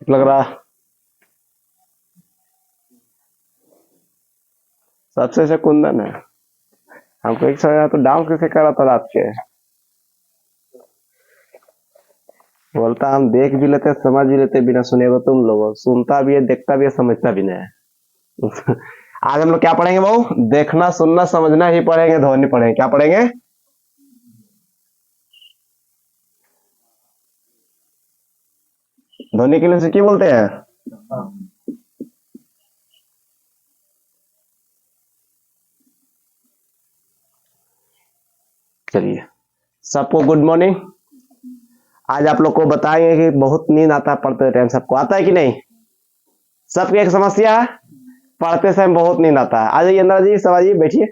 लग रहा सबसे अच्छा कुंदन है। हमको एक समय तो डांस कैसे कर रहा था रात के। बोलता हम देख भी लेते समझ भी लेते बिना सुने को, तुम लोग सुनता भी है देखता भी है समझता भी नहीं है। आज हम लोग क्या पढ़ेंगे बहू? देखना सुनना समझना ही पढ़ेंगे, ध्वनि पढ़ेंगे। क्या पढ़ेंगे? ध्वनि के लिए से क्या बोलते हैं? चलिए, सबको गुड मॉर्निंग। आज आप लोग को बताएंगे कि बहुत नींद आता है पढ़ते टाइम। सबको आता है कि नहीं? सबकी एक समस्या है, पढ़ते समय बहुत नींद आता है। आ जाइए अंदर जी, सब आइए बैठिए।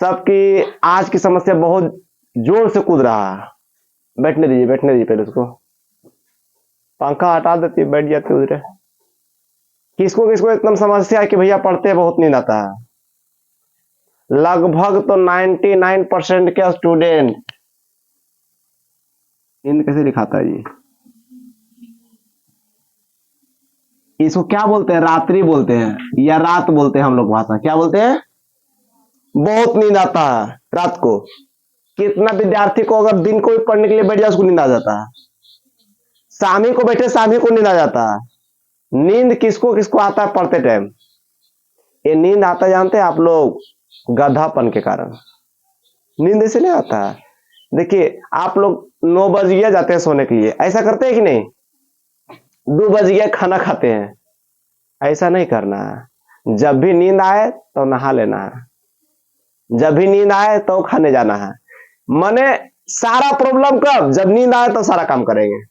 सबकी आज की समस्या बहुत जोर से कूद रहा है। बैठने दीजिए, बैठने दीजिए पहले उसको। पंखा हटा देती है, बैठ जाते उधर। किसको किसको एकदम समस्या है कि भैया पढ़ते बहुत नींद आता है? लगभग तो 99% के स्टूडेंट। नींद कैसे दिखाता है जी? इसको क्या बोलते हैं? रात्रि बोलते हैं या रात बोलते हैं हम लोग भाषा। क्या बोलते हैं? बहुत नींद आता है रात को। कितना विद्यार्थी को अगर दिन को भी पढ़ने के लिए बैठ जाए उसको नींद आ जाता है। शामी को बैठे शामी को नींद आ जाता है। नींद किसको किसको आता है पढ़ते टाइम? ये नींद आता जानते हैं आप लोग? गधापन के कारण नींद ऐसे नहीं आता है। देखिए आप लोग 9 बज गया जाते हैं सोने के लिए, ऐसा करते हैं कि नहीं? 2 बज गया खाना खाते हैं। ऐसा नहीं करना है। जब भी नींद आए तो नहा लेना है, जब भी नींद आए तो खाने जाना है। मने सारा प्रॉब्लम कब? जब नींद आए तो सारा काम करेंगे।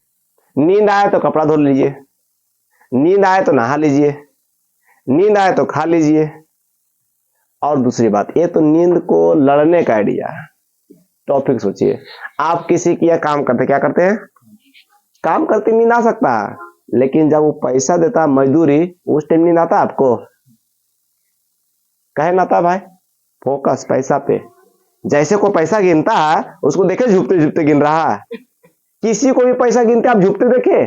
नींद आए तो कपड़ा धो लीजिए, नींद आए तो नहा लीजिए, नींद आए तो खा लीजिए। और दूसरी बात, ये तो नींद को लड़ने का आइडिया है। टॉपिक सोचिए, आप किसी की काम करते, क्या करते हैं? काम करते नींद आ सकता है, लेकिन जब वो पैसा देता है मजदूरी, उस टाइम नींद आता है आपको? कहे ना था भाई, फोकस पैसा पे। जैसे कोई पैसा गिनता है उसको देखे झुकते झुकते गिन रहा है। किसी को भी पैसा गिनते आप झुकते देखे?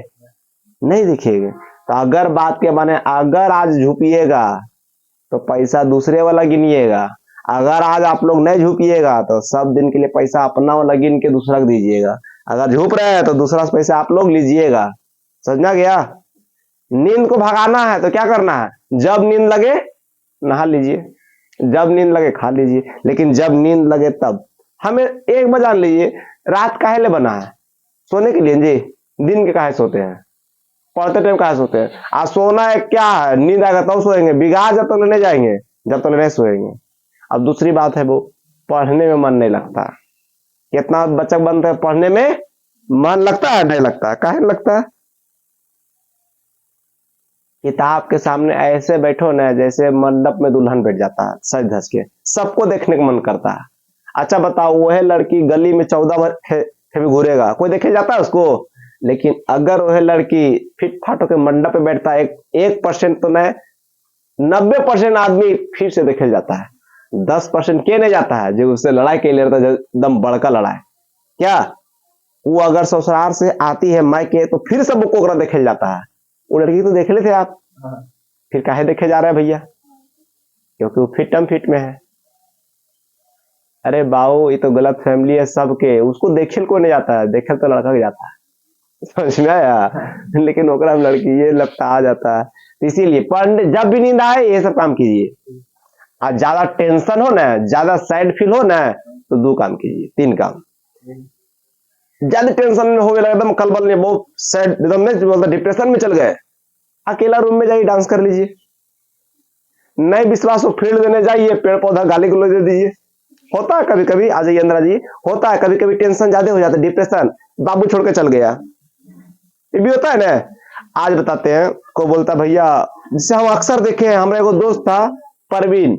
नहीं दिखेगा। तो अगर बात के माने अगर आज झुकिएगा तो पैसा दूसरे वाला गिनिएगा। अगर आज आप लोग नहीं झुकिएगा तो सब दिन के लिए पैसा अपना वाला गिन के दूसरा को दीजिएगा। अगर झुक रहे हैं तो दूसरा पैसा आप लोग लीजिएगा। समझना गया? नींद को भगाना है तो क्या करना है? जब नींद लगे नहा लीजिए, जब नींद लगे खा लीजिए, लेकिन जब नींद लगे तब। हमें एक बार जान लीजिए, रात काहे लिए बना है? सोने के लिए जी। दिन के काहे सोते हैं? पढ़ते टाइम काहे सोते हैं? आज सोना है क्या है? नींद आएगा तब सोएंगे, बिगाड़ जब तक नहीं जाएंगे जब तक नहीं सोएंगे। अब दूसरी बात है वो पढ़ने में मन नहीं लगता। कितना बच्चा बनता है पढ़ने में मन लगता है? नहीं लगता। काहे नहीं लगता? किताब के सामने ऐसे बैठो ना जैसे मंडप में दुल्हन बैठ जाता है सज धज के, सबको देखने का मन करता है। अच्छा बताओ, वह लड़की गली में 14 भी घूरेगा, कोई देखे जाता है उसको? लेकिन अगर वह लड़की फिट फाट होकर मंडप पे बैठता है, 1% तो नहीं 90% आदमी फिर से देखे जाता है। 10% के नहीं जाता है जो उससे लड़ाई के लिए रहता है, एकदम बड़का लड़ाई। क्या वो अगर ससुराल से आती है मायके तो फिर सब कोकरा देखे जाता है? वो लड़की तो देख लेते आप, फिर काहे देखे जा रहे हैं भैया? क्योंकि वो फिट फिट में है। अरे बाऊ, ये तो गलत फैमिली है सबके। उसको देखे को नहीं जाता है, देखे तो लड़का भी जाता है। समझ में आया? लेकिन ओकरा में लड़की ये लगता आ जाता है। इसीलिए पढ़ने जब भी नींद आए ये सब काम कीजिए। और ज्यादा टेंशन हो ना, ज्यादा सैड फील हो ना, तो 2 काम कीजिए, 3 काम। ज्यादा टेंशन में हो गया एकदम कलबल में, बहुत सैड एकदम में डिप्रेशन में चल गए, अकेला रूम में जाइए डांस कर लीजिए। नहीं विश्वास हो फील्ड देने जाइए, पेड़ पौधा गाली गलौज दे दीजिए। होता है कभी कभी, आ जाइए अंदर जी। होता है कभी कभी टेंशन ज्यादा हो जाता है, डिप्रेशन, बाबू छोड़ के चल गया, ये भी होता है ना। आज बताते हैं, को बोलता भैया, जिसे हम अक्सर देखे हैं, हमारा एगो दोस्त था परवीन।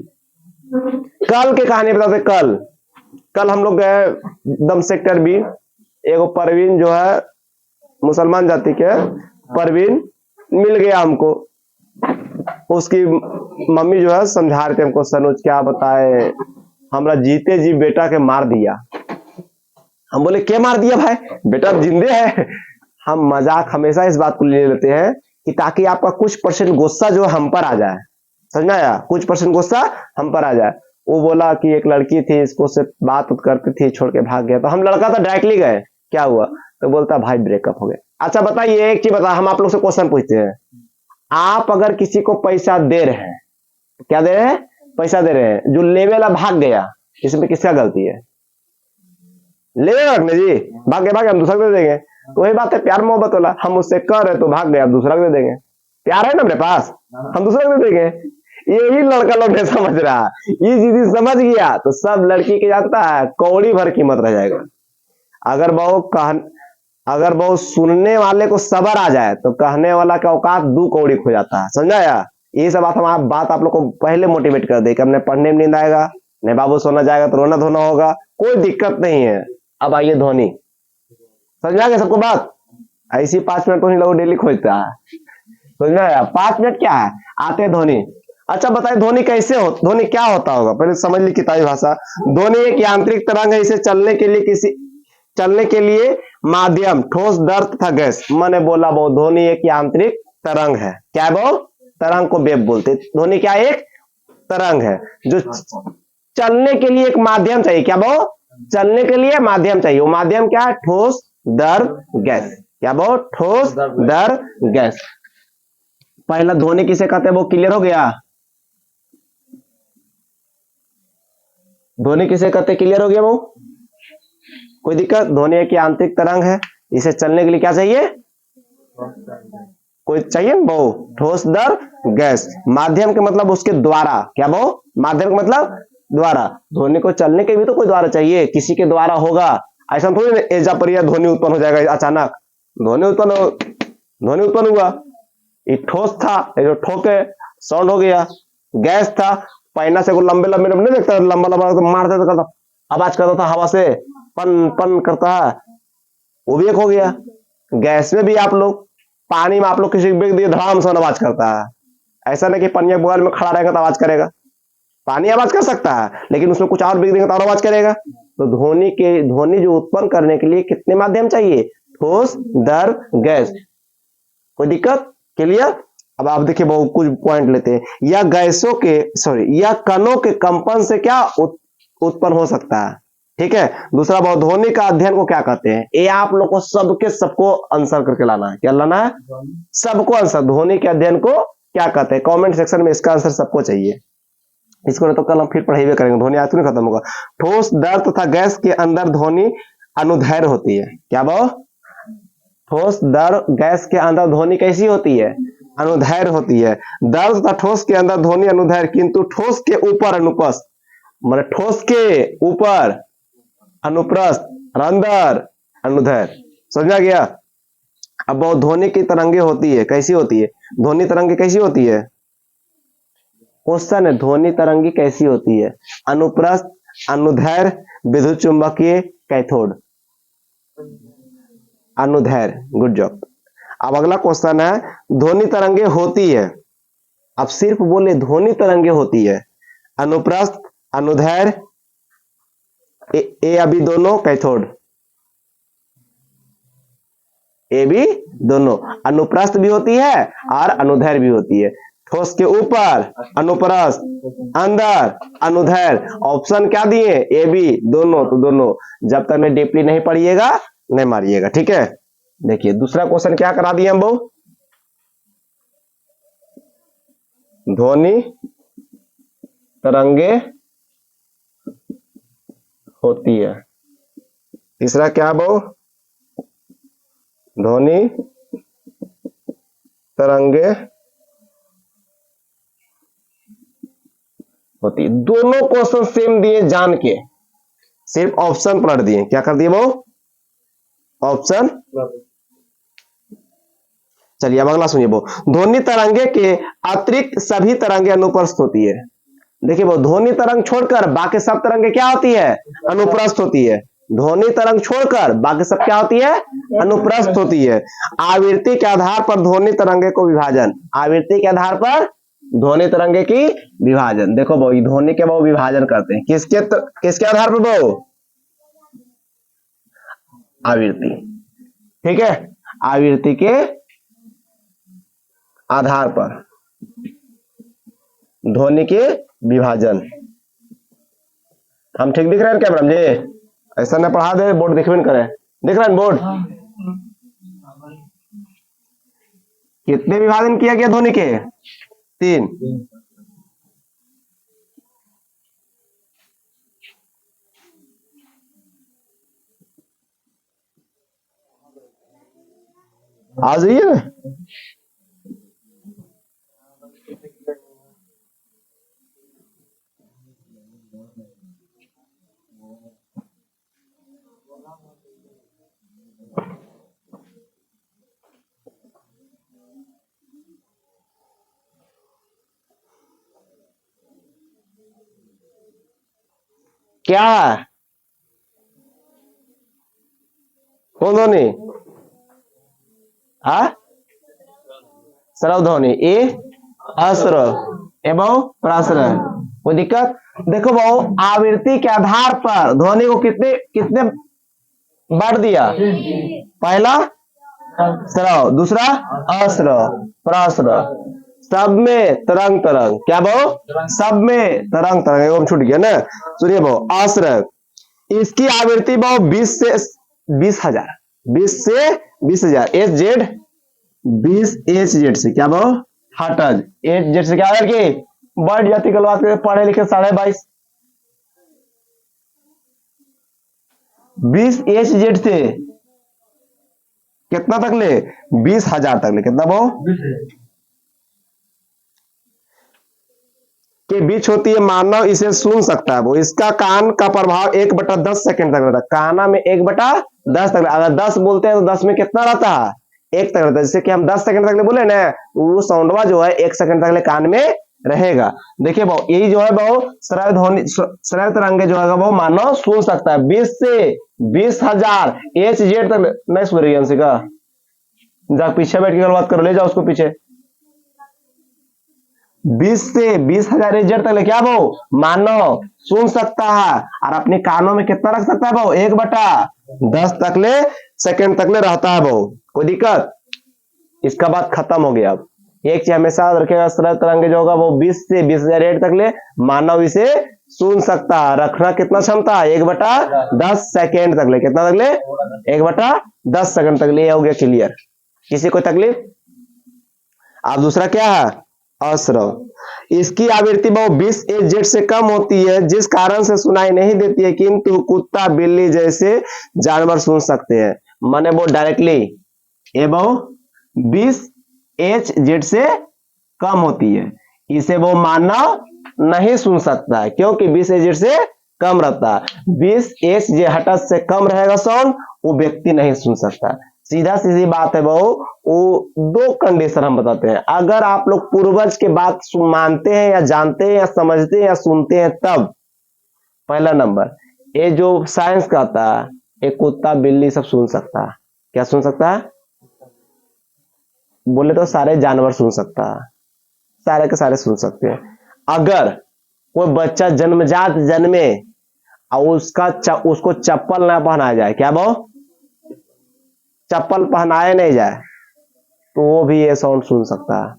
कल के कहानी बताते। कल कल हम लोग गए दम सेक्टर बी, एगो परवीन जो है मुसलमान जाति के परवीन मिल गया हमको। उसकी मम्मी जो है समझा रहे थे हमको, सनोज क्या बताए, हमरा जीते जी बेटा के मार दिया। हम बोले क्या मार दिया भाई? बेटा जिंदे है। हम मजाक हमेशा इस बात को ले लेते हैं कि ताकि आपका कुछ परसेंट गुस्सा जो हम पर आ जाए, समझ में आया, कुछ परसेंट गुस्सा हम पर आ जाए। वो बोला कि एक लड़की थी, इसको से बात करती थी, छोड़ के भाग गया, तो हम लड़का तो डायरेक्टली गए, क्या हुआ, तो बोलता भाई ब्रेकअप हो गया। अच्छा बताइए एक चीज बता, हम आप लोग से क्वेश्चन पूछते हैं, आप अगर किसी को पैसा दे रहे हैं, क्या दे रहे हैं, पैसा दे रहे हैं, जो लेवे वाला भाग गया, इसमें किसका गलती है, लेवे रखने जी, भाग गए हम दूसरा को दे देंगे। तो वही बात है प्यार मोहब्बत वाला, हम उससे कर रहे तो भाग गए, अब दूसरा को दे देंगे, प्यार है ना मेरे पास, हम दूसरा को दे देंगे। यही लड़का लोग नहीं समझ रहा, ये चीज समझ गया तो सब लड़की के जानता है कौड़ी भर कीमत रह जाएगा। अगर अगर बहु सुनने वाले को सबर आ जाए तो कहने वाला का औकात दू कौड़ी खो जाता है, समझा या। ये सब बात आप लोग को पहले मोटिवेट कर दे कि हमने पढ़ने में नींद आएगा, नहीं बाबू सोना जाएगा तो रोना धोना होगा, कोई दिक्कत नहीं है। अब आइए धोनी, समझा गया सबको बात, ऐसी 5 मिनट तो नहीं लोग डेली खोजता है, समझा या। 5 मिनट क्या है, आते हैं धोनी। अच्छा बताइए धोनी कैसे हो, धोनी क्या होता होगा, पहले समझ ली किताबी भाषा। धोनी एक यांत्रिक तरंग है, इसे चलने के लिए माध्यम ठोस दर तथा गैस, मैंने बोला वो धोनी एक यांत्रिक तरंग है, क्या है वो, तरंग को वेव बोलते। धोनी क्या एक तरंग है जो चलने के लिए एक माध्यम चाहिए, क्या वो, चलने के लिए माध्यम चाहिए, वो माध्यम क्या है, ठोस दर गैस, क्या वो, ठोस दर गैस। पहला धोनी किसे कहते हैं वो क्लियर हो गया, धोनी किसे कहते क्लियर हो गया वो, कोई दिक्कत। धोनी एक आंतरिक तरंग है, इसे चलने के लिए क्या चाहिए, कोई चाहिए वो, ठोस दर गैस। माध्यम के मतलब उसके द्वारा, क्या वो, माध्यम का मतलब द्वारा। धोनी को चलने के भी तो कोई द्वारा चाहिए, किसी के द्वारा होगा, ऐसा थोड़ी एजा पर यह धोनी उत्पन्न हो जाएगा अचानक, धोनी उत्पन्न हुआ, ये ठोस था, ये जो ठोके साउंड हो गया, गैस था, पैना से लंबे लंबे नहीं देखता, लंबा लंबा मारते तो करता आवाज करता था, हवा से पन पन करता है, वो भी एक हो गया। गैस में भी आप लोग, पानी में आप लोग किसी व्यक्ति धड़ाम से आवाज करता है, ऐसा नहीं कि पनिया बगल में खड़ा रहेगा तो आवाज करेगा, पानी आवाज कर सकता है लेकिन उसमें कुछ और बिक देगा तो आवाज करेगा। तो ध्वनि जो उत्पन्न करने के लिए कितने माध्यम चाहिए, ठोस दर गैस, कोई दिक्कत, क्लियर। अब आप देखिए बहुत कुछ पॉइंट लेते हैं, या गैसों के या कणों के कंपन से क्या उत्पन्न हो सकता है, ठीक है। दूसरा बहुत, ध्वनि का अध्ययन को क्या कहते हैं, ये आप लोग को सबको आंसर करके लाना है, क्या लाना है, सबको आंसर। ध्वनि के अध्ययन को क्या कहते हैं, कमेंट सेक्शन में इसका आंसर सबको चाहिए, इसको नहीं तो कल हम फिर पढ़ाई करेंगे, ध्वनि आज नहीं खत्म होगा। ठोस दर तथा गैस के अंदर ध्वनि अनुदैर्घ्य होती है, क्या वो, ठोस दर गैस के अंदर ध्वनि कैसी होती है, अनुदैर्घ्य होती है। दर तथा ठोस के अंदर ध्वनि अनुदैर्घ्य, किंतु ठोस के ऊपर अनुप्रस्थ, मतलब ठोस के ऊपर अनुप्रस्थ, अंदर अनुदैर्घ्य, समझा गया। अब वो ध्वनि की तरंगे होती है, कैसी होती है, ध्वनि तरंगे कैसी होती है, क्वेश्चन है, ध्वनि तरंगी कैसी होती है, अनुप्रस्थ, अनुदैर्घ्य, विद्युत चुंबकीय, कैथोड, अनुदैर्घ्य, गुड जॉब। अब अगला क्वेश्चन है, ध्वनि तरंगे होती है, अब सिर्फ बोले ध्वनि तरंगे होती है, अनुप्रस्थ, अनुदैर्घ्य, ए अभी दोनों, कैथोड, ए भी दोनों, अनुप्रस्थ भी होती है और अनुदैर्घ्य भी होती है। ठोस के ऊपर अनुप्रस्थ, अंदर अनुदैर्घ्य, ऑप्शन क्या दिए, ए बी दोनों, तो दोनों। जब तक मैं डीपली नहीं पढ़िएगा नहीं मारिएगा, ठीक है। देखिए दूसरा क्वेश्चन क्या करा दिए हम, वो ध्वनि तरंगे होती है, तीसरा क्या, वो ध्वनि तरंगे होती है। दोनों क्वेश्चन सेम दिए जान के, सिर्फ ऑप्शन पलट दिए, क्या कर दिए वो, ऑप्शन। चलिए अब अगला सुनिए, वो ध्वनि तरंगे के अतिरिक्त सभी तरंगे अनुप्रस्थ होती है। देखिए वो ध्वनि तरंग छोड़कर बाकी सब तरंगे क्या होती है, अनुप्रस्थ होती है। ध्वनि तरंग छोड़कर बाकी सब क्या होती है, अनुप्रस्थ होती है। आवृत्ति के आधार पर ध्वनि तरंगे को विभाजन, आवृत्ति के आधार पर ध्वनि तरंगे की विभाजन। देखो वो ध्वनि के वो विभाजन करते हैं, किसके आधार पर, वो आवृत्ति, ठीक है। आवृत्ति के आधार पर ध्वनि के विभाजन। हम ठीक दिख रहे हैं क्या मैडम जी? ऐसा ना पढ़ा दे, बोर्ड दिखबे न करे। दिख रहा है बोर्ड? कितने विभाजन किया गया ध्वनि के? 3। आ जाइए ना। क्या है? कौन ध्वनि? श्रव ध्वनि। ए अश्रव एवं प्राश्रय। कोई दिक्कत? देखो भाऊ, आवृत्ति के आधार पर ध्वनि को कितने कितने बांट दिया? पहला श्रव, दूसरा अश्रव, प्राश्रव। सब में तरंग तरंग। क्या भाऊ? सब में तरंग तरंग। एवं छूट गया ना। सुनिए भाऊ, आश्रय, इसकी आवृत्ति भाऊ 20 से 20,000, 20 से 20,000 एच जेड, 20 एच जेड से। क्या भाऊ? हर्ट्ज। एच जेड से क्या करके बढ़ जाती कल बात पढ़े लिखे 22.5। 20 एच जेड से कितना तक ले? 20,000 तक ले। कितना भाऊ? के बीच होती है, मानव इसे सुन सकता है। वो इसका कान का प्रभाव 1/10 सेकंड तक रहता है। काना में 1/10 तक। अगर 10 बोलते हैं तो 10 में कितना रहता है? 1 तक रहता है। जैसे कि हम 10 सेकंड तक ले बोले ना, वो साउंडवा जो है 1 सेकंड तक ले कान में रहेगा। देखिए भाऊ, यही जो है भाऊ श्रव्य ध्वनि, श्रव्य तरंगे जो है वो मानव सुन सकता है। 20 से 20,000 एच जेड तक नहीं सुन रही अंशिका? जा पीछे बैठ के बात करो, ले जाओ उसको पीछे। 20 से 20,000 एच तक ले क्या भाऊ मानव सुन सकता है, और अपने कानों में कितना रख सकता है भाऊ? 1/10 तक ले सेकंड तक ले रहता है भाऊ। कोई दिक्कत? इसका बात खत्म हो गया। अब एक चीज हमेशा याद रखेगा, श्रव्य तरंग जो होगा वो 20 से 20,000 एच तक ले मानव इसे सुन सकता है। रखना कितना क्षमता है? 1/10 सेकेंड तक ले। कितना तक ले? 1/10 सेकंड तक ले। हो गया क्लियर? किसी को तकलीफ? अब दूसरा क्या है? अश्रव। इसकी आवृत्ति बहुत 20 एच से कम होती है, जिस कारण से सुनाई नहीं देती है, किंतु कुत्ता बिल्ली जैसे जानवर सुन सकते हैं। माने वो डायरेक्टली एबव 20 एच से कम होती है, इसे वो मानव नहीं सुन सकता है क्योंकि 20 एच से कम रहता है। 20 एच हटस से कम रहेगा साउंड, वो व्यक्ति नहीं सुन सकता। सीधा सीधी बात है बहु, वो दो कंडीशन हम बताते हैं। अगर आप लोग पूर्वज के बात मानते हैं या जानते हैं या समझते हैं या सुनते हैं तब। पहला नंबर, ये जो साइंस कहता है एक कुत्ता बिल्ली सब सुन सकता है। क्या सुन सकता है? बोले तो सारे जानवर सुन सकता है, सारे के सारे सुन सकते हैं। अगर कोई बच्चा जन्मजात जन्मे और उसको चप्पल ना पहनाया जाए, क्या बहु चप्पल पहनाए नहीं जाए, तो वो भी ये साउंड सुन सकता है,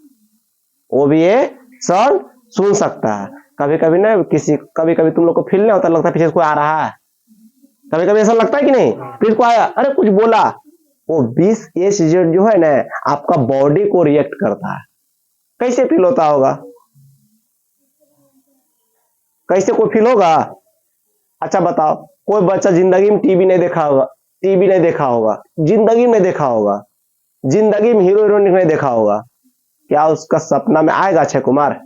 वो भी ये साउंड सुन सकता है। कभी कभी ना कभी कभी तुम लोग को फील नहीं होता, लगता है पीछे कोई आ रहा है। कभी कभी ऐसा लगता है कि नहीं, पीछे को आया, अरे कुछ बोला। वो 20 एच जो है ना आपका बॉडी को रिएक्ट करता है। कैसे फील होता होगा? कैसे कोई फील होगा? अच्छा बताओ, कोई बच्चा जिंदगी में टीवी नहीं देखा होगा, टीवी नहीं देखा होगा, जिंदगी में नहीं देखा होगा, जिंदगी में हीरो हीरोइन नहीं देखा होगा, क्या उसका सपना में आएगा अक्षय कुमार?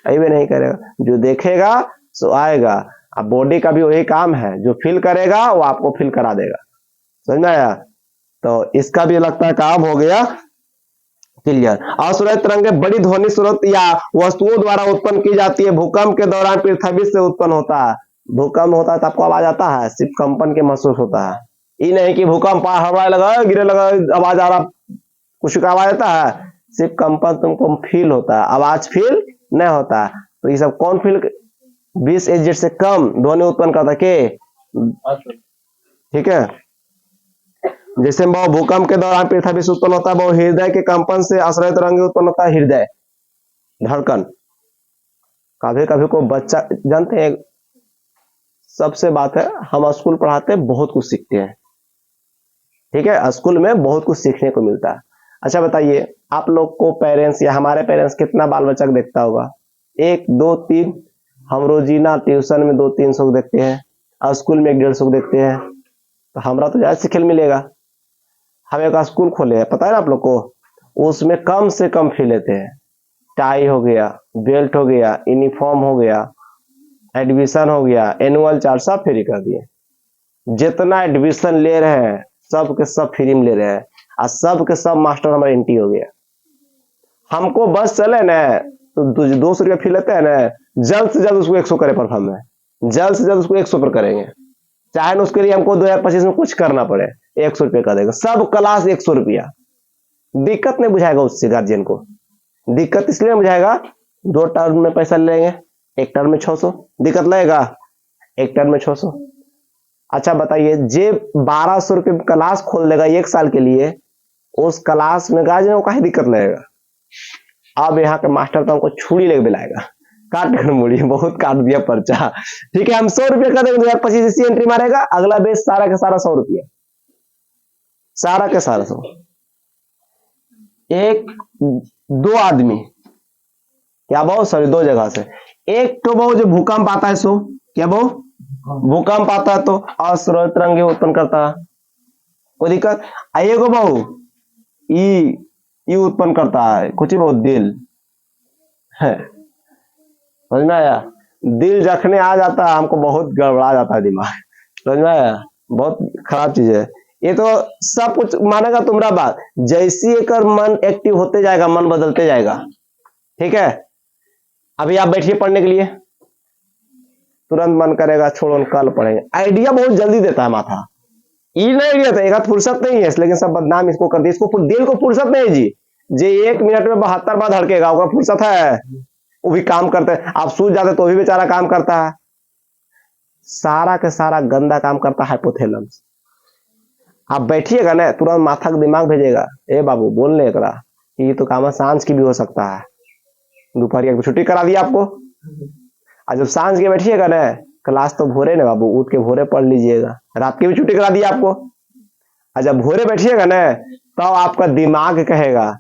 अभी नहीं करेगा। जो देखेगा सो आएगा। अब बॉडी का भी वही काम है, जो फील करेगा वो आपको फील करा देगा। समझ में आया? तो इसका भी लगता है काम हो गया क्लियर। असुरज तरंगे बड़ी ध्वनि स्रोत या वस्तुओं द्वारा उत्पन्न की जाती है। भूकंप के दौरान पृथ्वी से उत्पन्न होता है। भूकंप होता है तो आपको आवाज आता है? सिर्फ कंपन के महसूस होता है। ये नहीं कि भूकंप हवा लगा गिरे लगा आवाज आ रहा, कुछ का आवाज आता है? सिर्फ कंपन तुमको फील होता है, आवाज फील नहीं होता। तो ये सब कौन फील? 20 एच से कम ध्वनि उत्पन्न करता के, ठीक है। जैसे बहु भूकंप के दौरान पृथ्वी विष उत्पन्न होता है, बहु हृदय के कंपन से आश्रय तरंगे उत्पन्न होता है, हृदय धड़कन। कभी कभी को बच्चा जानते हैं, सबसे बात है हम स्कूल पढ़ाते हैं, बहुत कुछ सीखते हैं, ठीक है, स्कूल में बहुत कुछ सीखने को मिलता है। अच्छा बताइए, आप लोग को पेरेंट्स या हमारे पेरेंट्स कितना बाल बच्चा को देखता होगा? 1 2 3। हम रोजीना ट्यूशन में 200-300 को देखते हैं, और स्कूल में 100-150 को देखते हैं, तो हमारा तो ज्यादा सीखने मिलेगा। हम एक स्कूल खोले हैं, पता है ना आप लोग को, उसमें कम से कम फी लेते हैं। टाई हो गया, बेल्ट हो गया, यूनिफॉर्म हो गया, एडमिशन हो गया, एनुअल चार्ज सब फ्री कर दिए। जितना एडमिशन ले रहे हैं सब के सब फ्री में ले रहे हैं, और सब के सब मास्टर हमारा एंटी हो गया। हमको बस चले ना तो 200 रुपया फी लेते हैं ना, जल्द से जल्द उसको 100 करे परफॉर्म है, जल्द से जल्द उसको 100 पर करेंगे, चाहे ना उसके लिए हमको 2025 में कुछ करना पड़े, 100 रुपये कर देगा सब क्लास 100 रुपया। दिक्कत नहीं बुझाएगा उससे गार्जियन को, दिक्कत इसलिए बुझाएगा 2 टर्म में पैसा लेंगे, 1 टर्म में 600, दिक्कत लगेगा 1 टर्म में 600। अच्छा बताइए, जे 1200 रुपये क्लास खोल देगा 1 साल के लिए, उस क्लास में गार्जियन को काहे दिक्कत लगेगा? अब यहाँ के मास्टर तो हमको छुरी लेके बुलाएगा, काट कर मुड़ी, बहुत काट दिया पर्चा, ठीक है, हम 100 रुपये कर देंगे, 2025 इसी एंट्री मारेगा, अगला बेच सारा का सारा 100 रुपया, सारा के सारा 100। 1-2 आदमी क्या बहु, सॉरी 2 जगह से, एक तो बहु जो भूकंप आता है, सो क्या बहु भूकंप आता है तो आश्रय तरंगे उत्पन्न करता है, कोई दिक्कत? आइए को बहु ई उत्पन्न करता है, कुछ ही बहुत दिल है, समझ में आया? दिल जखने आ जाता है हमको बहुत गड़बड़ा जाता है दिमाग, समझ में आया? बहुत खराब चीज है ये, तो सब कुछ मानेगा तुम्हारा बात, जैसी एक मन एक्टिव होते जाएगा, मन बदलते जाएगा, ठीक है। अभी आप बैठिए पढ़ने के लिए, तुरंत मन करेगा छोड़ो कल पढ़ेंगे, आइडिया बहुत जल्दी देता है माथा, ये नहीं आइडिया था, एक फुर्सत नहीं है, लेकिन सब बदनाम इसको कर दिया, इसको दिल को फुर्सत नहीं जी, जे 1 मिनट में 72 बार धड़केगा, उसका फुर्सत है? वो भी काम करते हैं, आप सूझ जाते तो भी बेचारा काम करता है, सारा के सारा गंदा काम करता है हाइपोथैलेमस। आप बैठिएगा ना तुरंत माथा का दिमाग भेजेगा, ए बाबू बोल ले एकरा, ये तो काम सांझ की भी हो सकता है, दोपहर की छुट्टी करा दिया आपको, और जब सांझ के बैठिएगा ना, क्लास तो भोरे ना बाबू, उठ के भोरे पढ़ लीजिएगा, रात की भी छुट्टी करा दिया आपको, और जब भोरे बैठिएगा ना तो आपका दिमाग कहेगा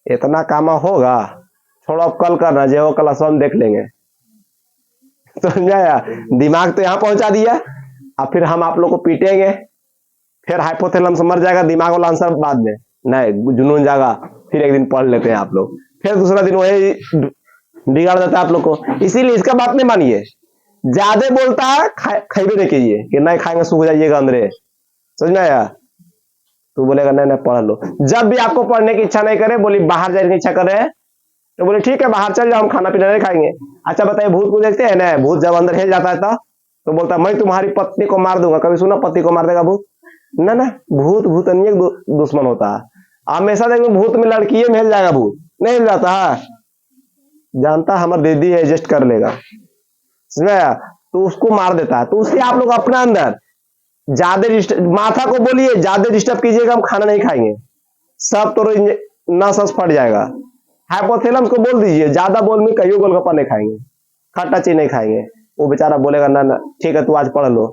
इतना काम होगा, छोड़ो अब कल करना, जो हो कल हम देख लेंगे, समझाया? दिमाग तो यहाँ पहुंचा दिया, और फिर हम आप लोग को पीटेंगे, फिर हाइपोथैलेमस मर जाएगा, दिमाग वाला आंसर बाद में नहीं, जुनून जाएगा, फिर एक दिन पढ़ लेते हैं आप लोग, फिर दूसरा दिन वही बिगाड़ देता है आप लोग को। इसीलिए इसका बात नहीं मानिए, ज्यादा बोलता है खाइबे नहीं कीजिए कि नहीं खाएंगे सूख जाइएगा अंदर, समझ में आया? तो बोलेगा नहीं नहीं पढ़ लो, जब भी आपको पढ़ने की इच्छा नहीं करे, बोली बाहर जाने की इच्छा करे, तो बोले ठीक है बाहर चल जाओ, हम खाना पीना नहीं खाएंगे। अच्छा बताइए, भूत को देखते हैं ना, भूत जब अंदर हिल जाता है तो बोलता है मैं तुम्हारी पत्नी को मार दूंगा, कभी सुना पति को मार देगा भूत? ना ना, भूत भूतनीय दुश्मन होता है, हमेशा देखो भूत में लड़की में हिल जाएगा, भूत नहीं हिल जाता है, जानता हमारी दीदी एडजस्ट कर लेगा, समझा? तो उसको मार देता है, तो उससे आप लोग अपना अंदर ज्यादा माथा को बोलिए ज्यादा डिस्टर्ब कीजिएगा, हम खाना नहीं खाएंगे, सब तो नस फट जाएगा। हाइपोथैलेमस को बोल दीजिए ज्यादा बोल में कहियो गोलगप्पा नहीं खाएंगे, खट्टा चीज नहीं खाएंगे, वो बेचारा बोलेगा ना ना ठीक है तू आज पढ़ लो,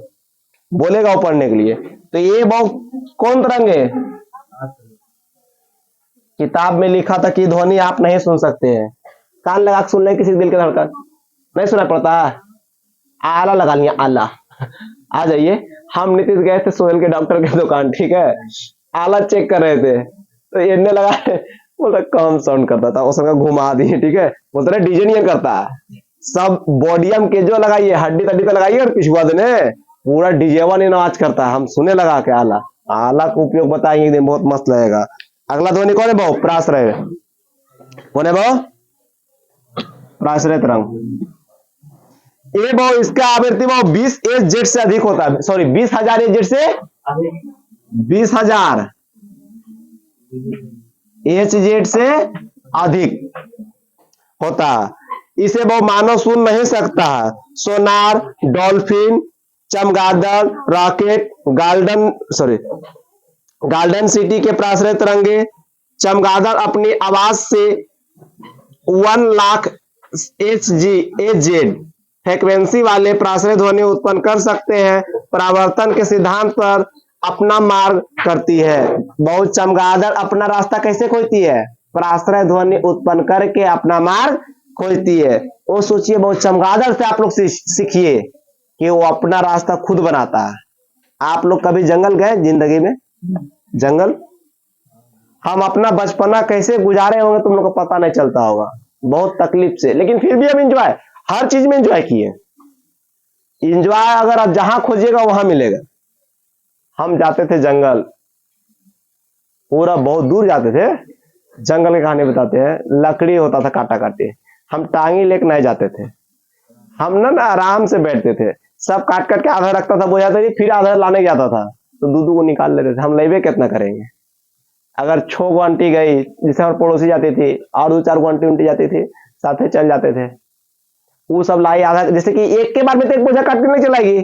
बोलेगा वो पढ़ने के लिए। तो ये बहुत कौन तरंगे, किताब में लिखा था कि ध्वनि आप नहीं सुन सकते हैं, कान लगा के सुन ले, किसी दिल के धड़कन नहीं सुना पड़ता, आला लगा लिया आला। आ जाइए, हम नीतीश गए थे सोहेल के डॉक्टर की दुकान, ठीक है, आला चेक कर रहे थे, तो इन्हें लगा बोला कम साउंड करता था, उसका घुमा दिए, ठीक है, बोलते रहे डीजे नहीं करता है, सब बॉडियम के जो लगाइए हड्डी तड्डी पे लगाइए और पिछुआ देने, पूरा डीजेवा नहीं आवाज करता है, हम सुने लगा के आला, आला का उपयोग बताएंगे एक दिन, बहुत मस्त लगेगा। अगला ध्वनि कौन है भाव? प्राश्रय, कौन है भाव? प्राश्रय तरंग। ये भाव इसका आवृत्ति भाव 20 जेड से अधिक होता है, सॉरी 20,000 जेड से 20,000 जेड से अधिक होता है, इसे वो मानव सुन नहीं सकता है। सोनार, डॉल्फिन, चमगादड़, रॉकेट, गार्डन गोल्डन सिटी के प्राश्रय तरंगे, चमगादड़ अपनी आवाज से 1 लाख एच जेड फ्रिक्वेंसी वाले प्राश्रय ध्वनि उत्पन्न कर सकते हैं। परावर्तन के सिद्धांत पर अपना मार्ग करती है। बहुत चमगादड़ अपना रास्ता कैसे खोजती है? प्राश्रय ध्वनि उत्पन्न करके अपना मार्ग खोजती है। वो सोचिए, बहुत चमगादड़ से आप लोग सीखिए कि वो अपना रास्ता खुद बनाता है। आप लोग कभी जंगल गए जिंदगी में? जंगल हम अपना बचपना कैसे गुजारे होंगे तुम लोग को पता नहीं चलता होगा, बहुत तकलीफ से, लेकिन फिर भी हम एंजॉय, हर चीज में एंजॉय किए। एंजॉय अगर आप जहां खोजिएगा वहां मिलेगा। हम जाते थे जंगल, पूरा बहुत दूर जाते थे। जंगल की कहानी बताते हैं। लकड़ी होता था काटा काटी, हम टांगी लेके नहीं जाते थे। हम ना आराम से बैठते थे, सब काट काट के आधा रखता था बोझा तरी, फिर आधा लाने जाता था तो दूध को निकाल लेते थे। हम लेबे कितना करेंगे? अगर 6 गो आंटी गई, जिसे और पड़ोसी जाती थी, और 2-4 गो आंटी उंटी जाती थी, साथे चल जाते थे। वो सब लाई आधा, जैसे कि एक के बाद में तो एक बोझा काट के नहीं चलाएगी,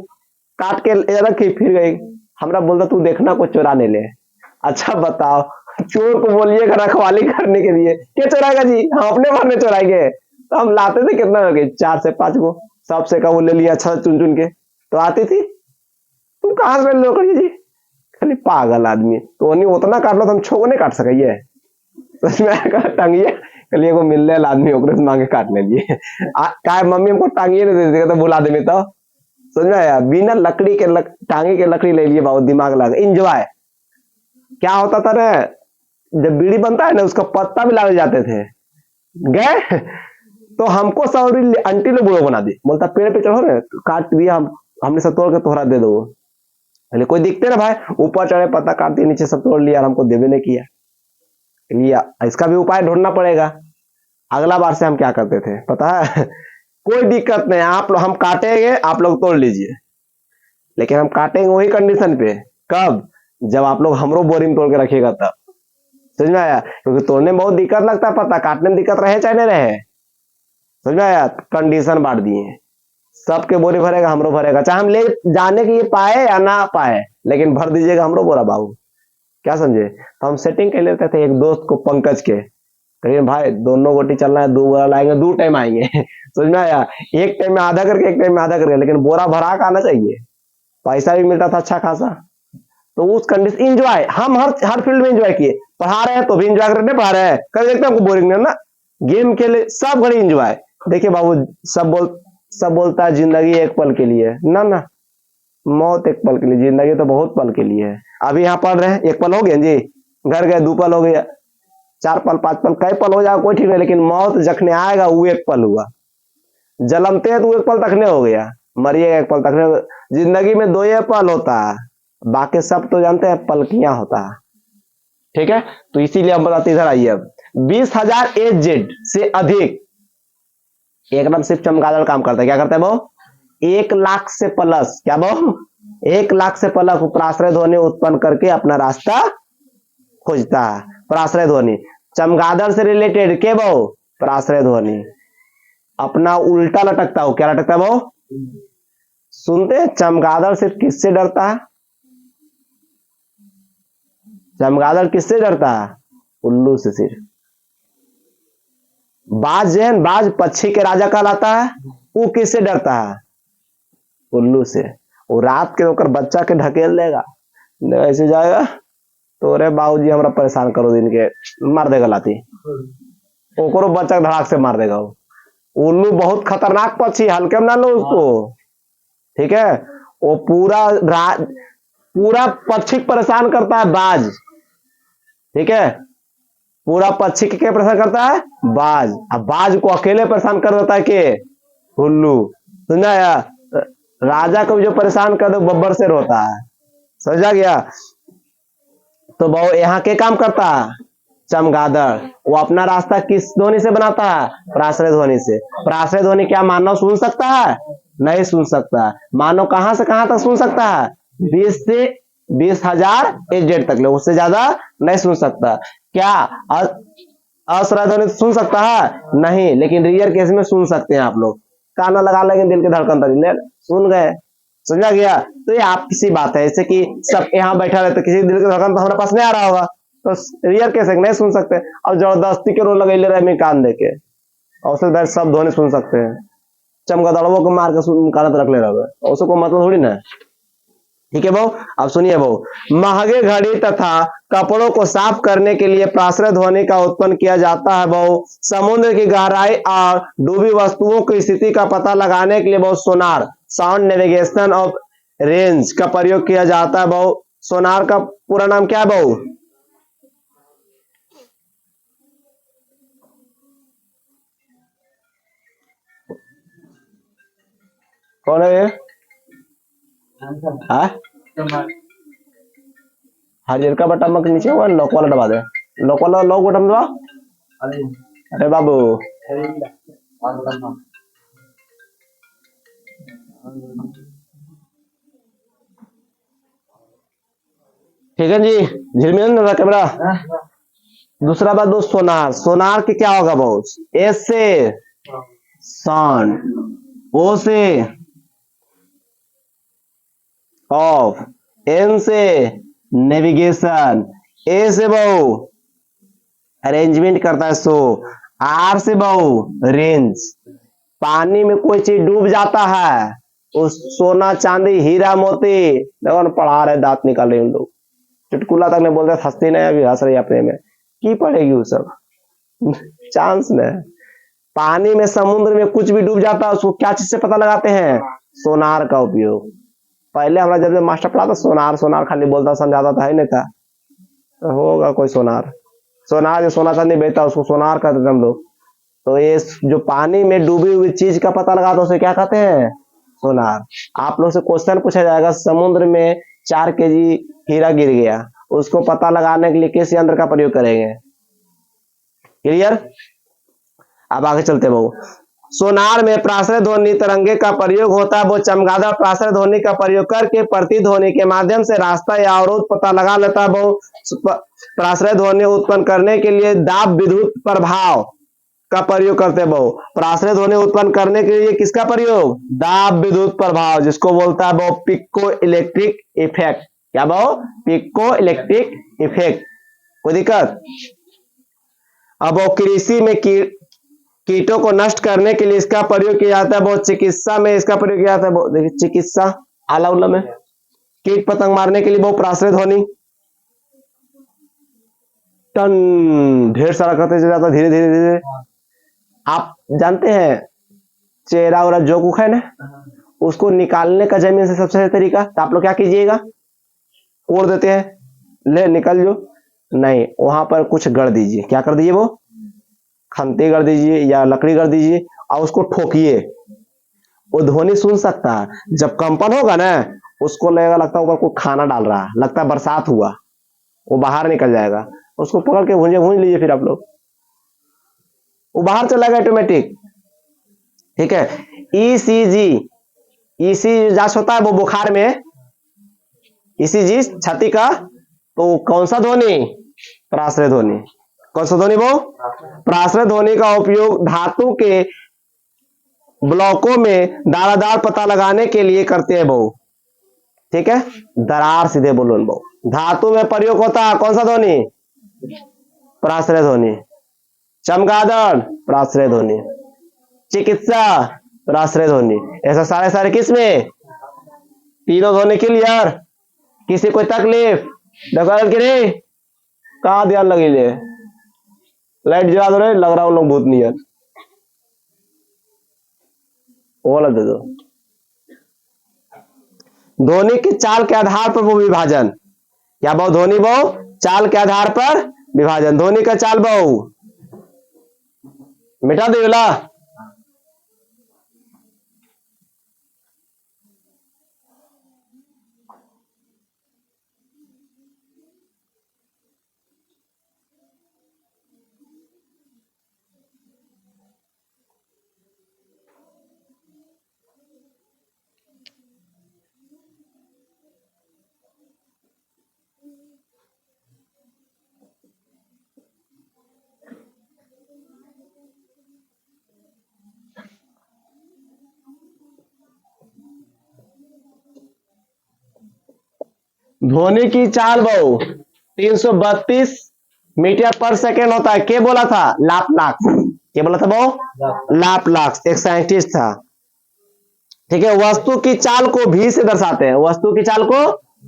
काट के रखी फिर गई। हमरा बोलता तू देखना कुछ चुराने ले। अच्छा बताओ, चोर को बोलिएगा रखवाली करने के लिए, क्या चुराएगा जी? हम अपने घर में चुराएंगे। तो हम लाते थे कितना हो गए, 4 से 5 गो, सबसे का वो ले लिया अच्छा चुन चुन के, तो आती थी। तुम कहां से लो करिए जी? खाली पागल आदमी, तो नहीं उतना काट लो तो हम 6 गो नहीं काट सकिए। सच में टंगिए कल एगो मिल रहे आदमी ओकरे से मांगे काट ले लिए। का मम्मी हमको टांगिए नहीं देती तो बुला देने, तो समझ में आया? बिना लकड़ी के टांगे के लकड़ी ले लिए, बहुत दिमाग लगा। इंजॉय क्या होता था ना, जब बीड़ी बनता है ना उसका पत्ता भी लागे जाते थे। गए तो हमको सौरी आंटी लोग बुढ़ो बना दी, बोलता पेड़ पे चढ़ो ना, काट दिया हमने सब तोड़ के तोहरा दे दो। पहले कोई दिखते ना भाई, ऊपर चढ़े पत्ता काट दिया, नीचे सब तोड़ लिया, हमको देवे नहीं किया। इसका भी उपाय ढूंढना पड़ेगा। अगला बार से हम क्या करते थे पता है? कोई दिक्कत नहीं, आप लोग हम काटेंगे, आप लोग तोड़ लीजिए, लेकिन हम काटेंगे वही कंडीशन पे। कब? जब आप लोग हमरो बोरी में तोड़ के रखिएगा तब। समझ में आया? क्योंकि तोड़ने में बहुत दिक्कत लगता है, पता काटने में दिक्कत रहे चाहे नहीं रहे। समझ में आया? कंडीशन बांट दिए, सबके बोरी भरेगा, हमरो भरेगा, चाहे हम ले जाने के लिए पाए या ना पाए, लेकिन भर दीजिएगा हमरो बोरा बाबू। क्या समझे? तो हम सेटिंग कर लेते थे एक दोस्त को, पंकज के, कहिए भाई दोनों गोटी चलना है, 2 बोरा लाएंगे, 2 टाइम आएंगे। समझ में आया? एक टाइम में आधा करके, एक टाइम में आधा करके, लेकिन बोरा भरा का आना चाहिए, पैसा भी मिलता था अच्छा खासा। तो उस कंडीशन इंजॉय हम हर फील्ड में इंजॉय किए। पढ़ा रहे हैं तो भी इंजॉय करते, पढ़ा रहे हैं कल देखते हमको बोरिंग नहीं ना, गेम खेले सब घड़ी इंजॉय। देखिए बाबू, सब बोलता है जिंदगी एक पल के लिए, ना ना, मौत एक पल के लिए, जिंदगी तो बहुत पल के लिए है। अभी यहाँ पढ़ रहे हैं, 1 पल हो गया जी, घर गए 2 पल हो गया, 4 पल 5 पल, कई पल हो जाएगा कोई ठीक नहीं, लेकिन मौत जखने आएगा वो 1 पल हुआ। जलमते हैं तो 1 पल तकने हो गया, मरिएगा 1 पल तकने। जिंदगी में 2 पल होता है, बाकी सब तो जानते हैं पलकियां होता है। ठीक है, तो इसीलिए हम बताते, इधर आइए। अब 20,000 एच से अधिक, एकदम सिर्फ चमगादड़ काम करता है। क्या करता है वो? 1 लाख से प्लस, क्या वो 1 लाख से प्लस प्राश्रय ध्वनि उत्पन्न करके अपना रास्ता खोजता है। प्राश्रय ध्वनि चमगादड़ से रिलेटेड के वो प्राश्रय ध्वनि अपना उल्टा लटकता हो। क्या लटकता है वो? सुनते हैं चमगादड़ सिर्फ किससे डरता है? चमगादड़ किससे डरता है? उल्लू से सिर्फ। बाज जैन, बाज पक्षी के राजा कहलाता है, वो किससे डरता है? उल्लू से। वो रात के होकर बच्चा के ढकेल देगा, ऐसे जाएगा तो अरे बाबूजी हमरा परेशान करो दिन के, मार देगा लाती, ओकरो बच्चा धड़ाक से मार देगा। उल्लू बहुत खतरनाक पक्षी, हल्के में ना लो उसको। ठीक है, वो पूरा पक्षी परेशान करता है बाज। ठीक है, पूरा पक्षी के परेशान करता है बाज, अब बाज को अकेले परेशान कर देता है के उल्लू। समझा या? राजा को जो परेशान कर दो बब्बर शेर होता है। समझा गया? तो वो यहाँ के काम करता है चमगादड़, वो अपना रास्ता किस ध्वनि से बनाता है? प्राश्रय ध्वनि से। प्राश्रय ध्वनि क्या मानव सुन सकता है? नहीं सुन सकता। मानव कहां से कहां तक सुन सकता है? 20 से 20,000 एच तक, उससे ज्यादा नहीं सुन सकता। क्या अश्रय ध्वनि सुन सकता है? नहीं, लेकिन रियर केस में सुन सकते हैं आप लोग। काना लगा लेंगे, दिल के धड़कन तरी ले सुन गए। समझा गया। तो ये आपकी सी बात है, जैसे कि सब यहाँ बैठा रहे तो किसी दिल की धड़कन तो हमारे पास नहीं आ रहा होगा, तो रियल कैसे नहीं सुन सकते। अब जबरदस्ती के रोल लगे ले रहे हैं कान देके, और उससे सब ध्वनि सुन सकते हैं। चमगादड़ों को मार के कान रख ले रहे हो, उसको मतलब थोड़ी ना। ठीक है बहु, अब सुनिए बहु। महंगे घड़ी तथा कपड़ों को साफ करने के लिए प्राश्रय ध्वनि का उत्पन्न किया जाता है बहु। समुद्र की गहराई और डूबी वस्तुओं की स्थिति का पता लगाने के लिए बहु सोनार, साउंड नेविगेशन ऑफ रेंज का प्रयोग किया जाता है बहु। सोनार का पूरा नाम क्या है बहु? कौन है ये? हाँ? हरियर का बटन मत नीचे हुआ, लॉक वाला दबा दे। लॉक वाला लॉक बटन दबा। अरे बाबू, ठीक है जी, झिलमिल ना कैमरा। दूसरा बात दोस्त, सोनार। सोनार के क्या होगा बॉस? एस से साउंड, ओ से ऑफ, एन से नेविगेशन, ए से बहु अरेंजमेंट करता है सो, आर से बहु रेंज। पानी में कोई चीज डूब जाता है, उस सोना चांदी हीरा मोती, देखो ना पढ़ा रहे दांत निकाल रहे उन लोग, चुटकुला तक नहीं बोल रहे, हंसती नहीं, अभी हंस रही अपने में, की पड़ेगी वो सब। चांस नहीं। पानी में समुद्र में कुछ भी डूब जाता है, उसको क्या चीज से पता लगाते हैं? सोनार का उपयोग। पहले हमारा जब मास्टर पढ़ा था सोनार सोनार खाली बोलता समझाता था, ही नहीं था। तो होगा कोई सोनार। सोनार जो सोना चांदी बेचता उसको सोनार कहते थे हम लोग। तो ये जो पानी में डूबी हुई चीज का पता लगाता उसे क्या कहते हैं? सोनार। आप लोग से क्वेश्चन पूछा जाएगा, समुद्र में 4 केजी हीरा गिर गया, उसको पता लगाने के लिए किस यंत्र का प्रयोग करेंगे? क्लियर? अब आगे चलते बहु। सोनार में प्राश्रय ध्वनि तरंगे का प्रयोग होता है, वो चमगादड़ प्राश्रय ध्वनि का प्रयोग करके प्रतिध्वनि के माध्यम से रास्ता या अवरोध पता लगा लेता है बहु। प्राश्रय ध्वनि उत्पन्न करने के लिए दाब विद्युत प्रभाव का प्रयोग करते हैं बहु। प्राश्रय ध्वनि उत्पन्न करने के लिए किसका प्रयोग? दाब विद्युत प्रभाव, जिसको बोलता है बहु पिको इलेक्ट्रिक इफेक्ट। क्या बहु? पिको इलेक्ट्रिक इफेक्ट। कोई दिक्कत? अब वो कृषि में कीटों को नष्ट करने के लिए इसका प्रयोग किया जाता है बहुत। चिकित्सा में इसका प्रयोग किया जाता है बहुत। देखिए चिकित्सा आला उला में कीट पतंग मारने के लिए बहुत प्राश्रय ध्वनि टन ढेर सारा करते जाता धीरे धीरे धीरे। आप जानते हैं चेहरा और जो कुछ है ना, उसको निकालने का जमीन से सबसे तरीका, तो आप लोग क्या कीजिएगा? कोड़ देते हैं, ले निकल जो। नहीं, वहां पर कुछ गढ़ दीजिए। क्या कर दीजिए? वो खंती कर दीजिए या लकड़ी कर दीजिए, और उसको ठोकिए। वो ध्वनि सुन सकता है। जब कंपन होगा ना, उसको लगेगा लगता है ऊपर कोई खाना डाल रहा है, लगता है बरसात हुआ, वो बाहर निकल जाएगा। उसको पकड़ के भूंजे भूंज लीजिए, फिर आप लोग वो बाहर चला गया ऑटोमेटिक। ठीक है। ईसीजी, ईसीजी जांच होता है वो बुखार में, ईसीजी छाती का। तो कौन सा ध्वनि? प्राश्रय ध्वनि। कौन सा ध्वनि? वो प्राश्रय ध्वनि का उपयोग धातु के ब्लॉकों में दानादार पता लगाने के लिए करते हैं बहु। ठीक है, दरार सीधे बोलो बहु। धातु में प्रयोग होता है कौन सा ध्वनि? प्राश्रय ध्वनि। चमगादड़ प्राश्रय ध्वनि, चिकित्सा प्राश्रय ध्वनि। ऐसा सारे सारे किस में? तीनों ध्वनि क्लियर? किसी कोई तकलीफ? देखो कि नहीं, कहा ध्यान लगी ले, लाइट जला दो रे, लग रहा हूं लोग भूत नहीं है। वो वाला दे दो। ध्वनि की चाल के आधार पर वो विभाजन। क्या बहु? ध्वनि बहु चाल के आधार पर विभाजन। ध्वनि का चाल बहु मिटा दे बोला। ध्वनि की चाल बहु 332 मीटर पर सेकेंड होता है। क्या बोला था? लाप्लाक्स। क्या बोला था बहु? लाप्लाक्स, एक साइंटिस्ट था। ठीक है, वस्तु की चाल को भी से दर्शाते हैं। वस्तु की चाल को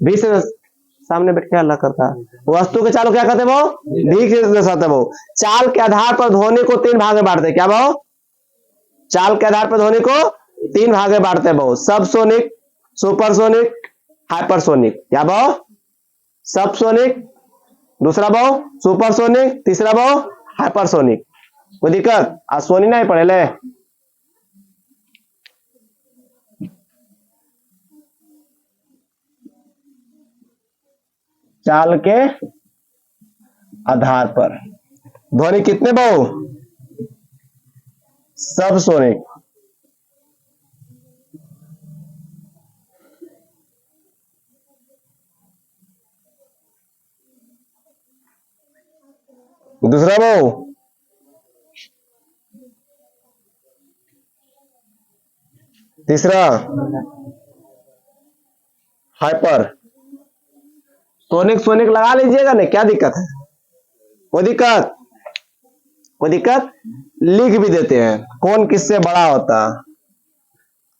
भी से सामने बैठ के अल्लाह करता है। वस्तु के चाल को क्या कहते हैं वो? भी से दर्शाते हैं वो। चाल के आधार पर ध्वनि को 3 भाग में बांटते हैं। क्या वो? चाल के आधार पर ध्वनि को 3 भाग में बांटते हैं वो। Subsonic, supersonic, hypersonic. क्या वो? सबसोनिक, दूसरा वो सुपरसोनिक, तीसरा वो हाइपरसोनिक। कोई दिक्कत? आज सोनी नहीं पढ़े ले। चाल के आधार पर ध्वनि कितने बहु? सबसोनिक, दूसरा बहु तीसरा हाइपर सोनिक। सोनिक लगा लीजिएगा ना, क्या दिक्कत है? कोई दिक्कत? कोई दिक्कत? लिख भी देते हैं कौन किससे बड़ा होता।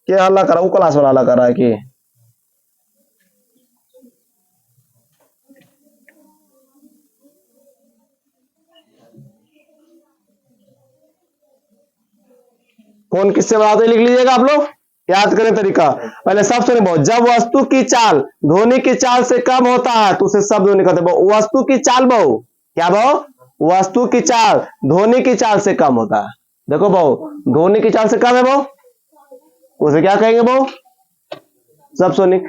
क्या हल्ला करा? वो क्लास वाला हल्ला कर रहा है कि कौन किससे बड़ा होता है? लिख लीजिएगा आप लोग, याद करें तरीका। पहले सब सुने बहुत। जब वस्तु की चाल ध्वनि की चाल से कम होता है तो उसे शब्द ध्वनि कहते हैं। वस्तु की चाल बहु, क्या बहु? वस्तु की चाल ध्वनि की चाल से कम होता है। देखो बहु, ध्वनि की चाल से कम है बहु, उसे क्या कहेंगे बहु? सबसोनिक।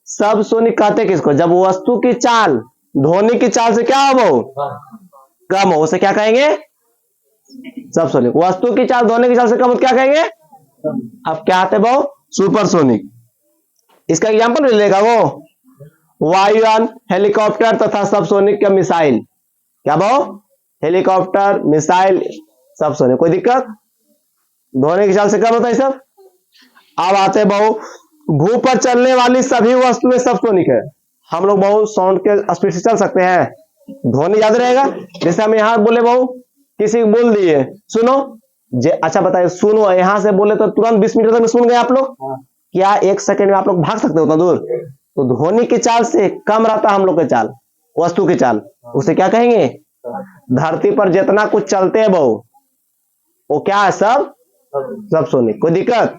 सबसोनिक कहते किसको? जब वस्तु की चाल ध्वनि की चाल से क्या हो बहु? कम हो, उसे क्या कहेंगे? सबसोनिक। वस्तु की चाल ध्वनि की चाल से कम हो क्या कहेंगे? अब क्या आते बहु? सुपरसोनिक। इसका एग्जांपल ले लेगा वो वायुयान, हेलीकॉप्टर तथा सबसोनिक का मिसाइल। क्या बहु? Helicopter, missile, subsonic. कोई दिक्कत? ध्वनि की चाल से कम होता है सब। अब आते बहु भू पर चलने वाली सभी वस्तुएं सबसोनिक है। हम लोग बहु साउंड के स्पीड से चल सकते हैं, ध्वनि याद रहेगा। जैसे हम यहां बोले बहु, किसी को बोल दिए सुनो, अच्छा बताइए, सुनो यहां से बोले तो तुरंत 20 मीटर तक में सुन गए आप लोग। क्या 1 सेकंड में आप लोग भाग सकते हो उतना दूर? तो ध्वनि की चाल से कम रहता हम लोग की चाल, वस्तु की चाल, उसे क्या कहेंगे? धरती पर जितना कुछ चलते हैं बहु वो क्या है? सब सबसोनिक। कोई दिक्कत?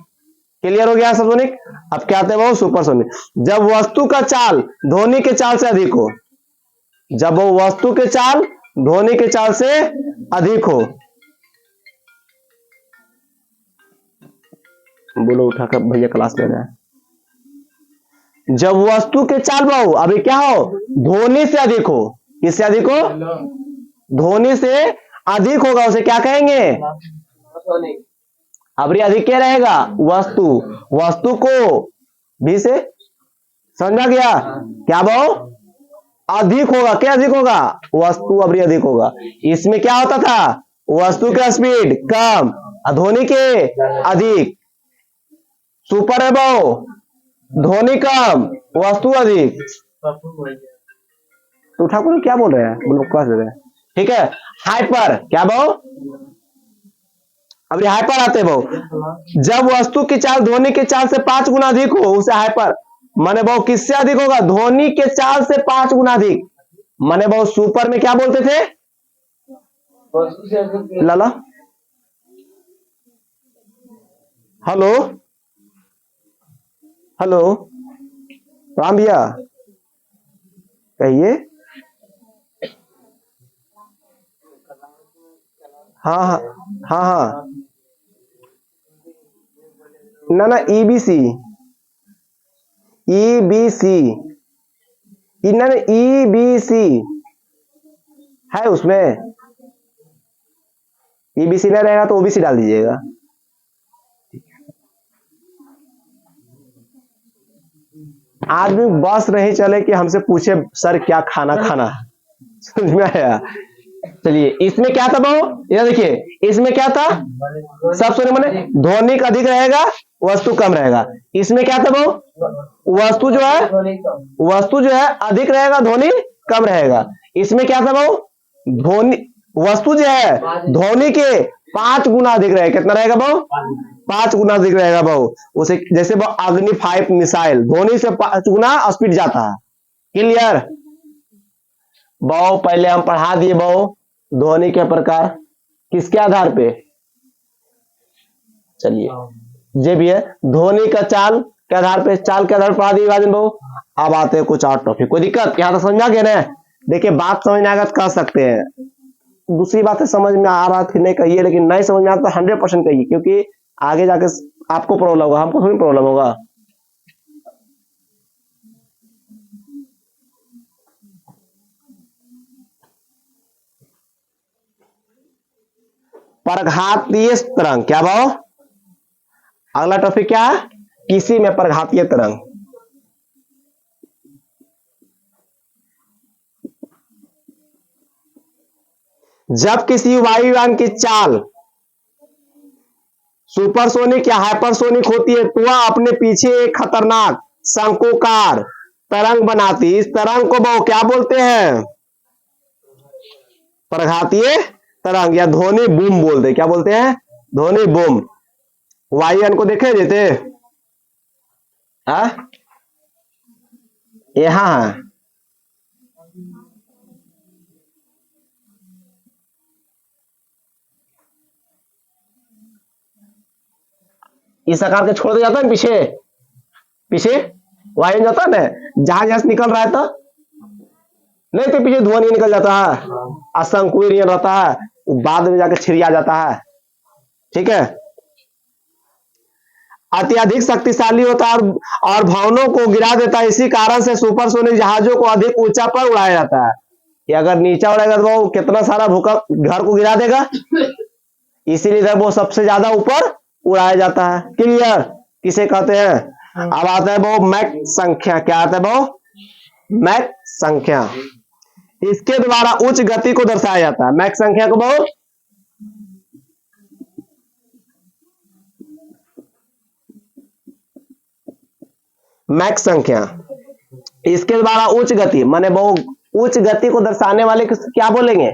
क्लियर हो गया सबसोनिक। अब क्या आते हैं बहु? सुपरसोनिक। जब वस्तु का चाल ध्वनि के चाल से अधिक हो, जब वो वस्तु के चाल ध्वनि के चाल से अधिक हो। बोलो उठाकर भैया क्लास ले रहे हैं। जब वस्तु के चाल बहु अभी क्या हो? ध्वनि से अधिक हो। किससे अधिक हो? ध्वनि से अधिक होगा, उसे क्या कहेंगे? अभी अधिक क्या रहेगा? वस्तु। वस्तु को भी से समझा गया? क्या बहु? अधिक होगा। क्या अधिक होगा? वस्तु अभी अधिक होगा। इसमें क्या होता था? वस्तु का स्पीड कम, ध्वनि के अधिक। सुपर है बहु, ध्वनि कम, वस्तु अधिक। तो ठाकुर क्या बोल रहे हैं? दे रहे हैं। ठीक है। हाइपर, क्या बहु? अभी हाइपर आते बहु। जब वस्तु की चाल ध्वनि की चाल से 5 गुना अधिक हो उसे हाइपर माने बहु किससे अधिक होगा? ध्वनि के चाल से 5 गुना अधिक माने बहु सुपर में क्या बोलते थे? लाला हेलो हेलो राम भैया कहिए। हाँ हाँ हाँ हाँ ना ना ईबीसी ईबीसी ना ईबीसी है उसमें। ईबीसी नहीं रहेगा तो ओबीसी डाल दीजिएगा। आदमी बस नहीं चले कि हमसे पूछे सर क्या खाना खाना समझ में आया? चलिए इसमें क्या था बहु? ये देखिए इसमें क्या था? सब सुने मैंने ध्वनिक अधिक रहेगा वस्तु कम रहेगा। इसमें क्या था वो, वस्तु जो है अधिक रहेगा, ध्वनि कम रहेगा। इसमें क्या था वो, ध्वनि वस्तु जो है ध्वनि के 5 गुना अधिक रहेगा। कितना रहेगा वो, 5 गुना अधिक रहेगा वो। उसे जैसे वो अग्नि 5 मिसाइल ध्वनि से 5 गुना स्पीड जाता है। क्लियर। बहु पहले हम पढ़ा दिए बहु ध्वनि के प्रकार किसके आधार पे, चलिए ये भी है ध्वनि का चाल के आधार पे, चाल के आधार पर पढ़ा दिए बहु। अब आते हैं कुछ और टॉपिक। कोई दिक्कत यहां तक समझा गया ना। देखिए बात समझ में आएगा तो कह सकते हैं, दूसरी बात है समझ में आ रहा थी नहीं कहिए, लेकिन नहीं समझ में आता 100% कहिए, क्योंकि आगे जाके आपको प्रॉब्लम होगा, हमको थोड़ी प्रॉब्लम होगा। परघातीय तरंग क्या भाव, अगला टॉपिक क्या है, किसी में परघातीय तरंग। जब किसी वायुयान की चाल सुपरसोनिक या हाइपरसोनिक होती है तो वह अपने पीछे एक खतरनाक शंकुकार तरंग बनाती है। इस तरंग को वो क्या बोलते हैं, परघातीय तरंग या ध्वनि बूम बोलते हैं। क्या बोलते हैं, ध्वनि बूम। वायुयान को देखे देते यहां है, इस आकार के छोड़ दिया जाता है पीछे, पीछे वायु जाता है ना, जहाज जहां निकल रहा है तो नहीं तो पीछे धुआं नहीं निकल जाता है, असंकुल नहीं रहता है, बाद में जाकर छिड़िया जाता है। ठीक है, अत्यधिक शक्तिशाली होता है और भवनों को गिरा देता है। इसी कारण से सुपरसोनिक जहाजों को अधिक ऊंचा पर उड़ाया जाता है। कि अगर नीचा उड़ाएगा तो वो कितना सारा भूकंप घर को गिरा देगा, इसीलिए इधर वो सबसे ज्यादा ऊपर उड़ाया जाता है। क्लियर, किसे कहते हैं। अब आता है वो मैक संख्या। क्या आता है वो, मैक संख्या। इसके द्वारा उच्च गति को दर्शाया जाता है। मैक संख्या को वो मैक संख्या, इसके द्वारा उच्च गति माने वो उच्च गति को दर्शाने वाले क्या बोलेंगे,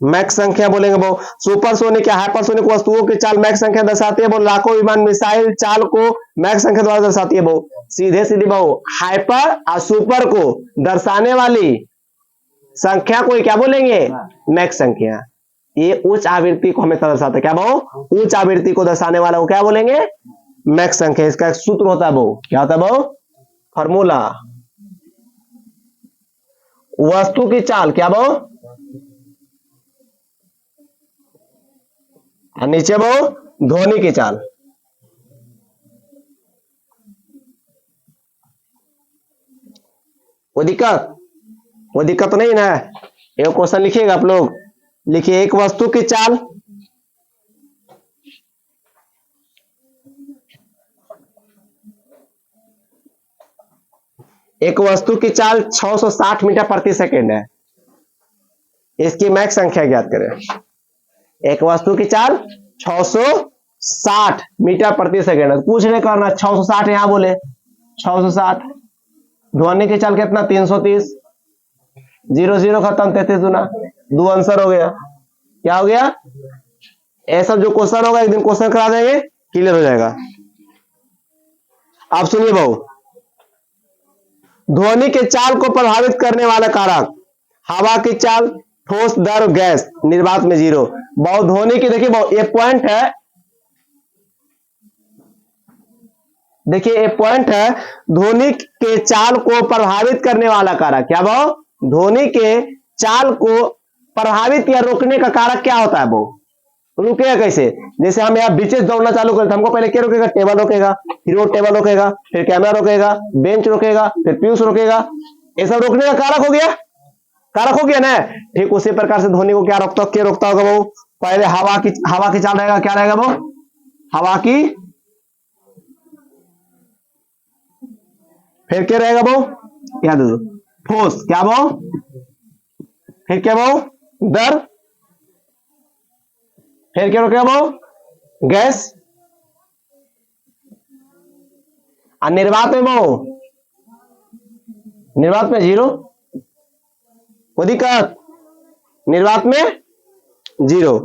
मैक संख्या बोलेंगे। वो सुपरसोनिक या हाइपरसोनिक वस्तुओं की चाल मैक संख्या दर्शाती है। वो लाखों विमान मिसाइल चाल को मैक संख्या द्वारा दर्शाती है। वो सीधे सीधे वो हाइपर और सुपर को दर्शाने वाली संख्या को क्या बोलेंगे, मैक संख्या। ये उच्च आवृत्ति को हमेशा दर्शाता है। क्या वो उच्च आवृत्ति को दर्शाने वाला को क्या बोलेंगे, मैक संख्या। इसका एक सूत्र होता है, वो क्या होता है, वो फॉर्मूला। वस्तु की चाल क्या वो, और नीचे वो ध्वनि की चाल। वो दिक्कत नहीं ना। एक क्वेश्चन लिखिएगा आप लोग, लिखिए एक वस्तु की चाल एक वस्तु की चाल 660 मीटर प्रति सेकेंड है। इसकी मैक संख्या ज्ञात करें। एक वस्तु की चाल 660 मीटर प्रति सेकेंड है। कुछ नहीं करना, 660 यहां बोले 660। ध्वनि की चाल कितना, 330। 0 0 खत्म, 33 गुना 2 आंसर हो गया। क्या हो गया, ऐसा जो क्वेश्चन होगा एक दिन क्वेश्चन करा देंगे, क्लियर हो जाएगा। आप सुनिए बहु, ध्वनि के चाल को प्रभावित करने वाला कारक हवा की चाल, ठोस, दर, गैस, निर्वात में 0। बहुत ध्वनि की देखिए बहुत एक पॉइंट है, देखिए एक पॉइंट है, ध्वनि के चाल को प्रभावित करने वाला कारक क्या वो, ध्वनि के चाल को प्रभावित या रोकने का कारक क्या होता है, वो रुकेगा कैसे। जैसे हम यहाँ बीचेस दौड़ना चालू करें तो हमको पहले क्या रोकेगा, टेबल रोकेगा, फिर वो टेबल रोकेगा, फिर कैमरा रोकेगा, बेंच रोकेगा, फिर प्यूस रोकेगा। ये सब रोकने का कारक हो गया, कारक हो गया ना। ठीक उसी प्रकार से ध्वनि को क्या रोकता, क्या रोकता होगा वो, पहले हवा की चाल रहेगा, क्या रहेगा वो, हवा की, फिर क्या रहेगा वो, याद दो ठोस, क्या वो, फिर क्या वो, दर, फिर क्या रोकेगा वो, गैस, और निर्वात में बहु, निर्वात में 0, कोई दिक्कत, निर्वात में 0।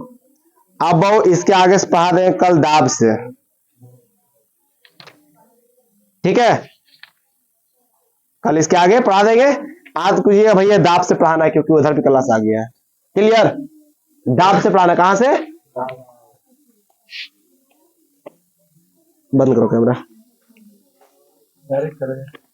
अब बहु इसके आगे से पढ़ा देंगे कल दाब से, ठीक है, कल इसके आगे पढ़ा देंगे। आज पूछिएगा भैया दाब से पढ़ाना है क्योंकि उधर भी क्लास आ गया है। क्लियर, दाब से पढ़ाना, कहां से, बंद करो कैमरा, डायरेक्ट करेंगे।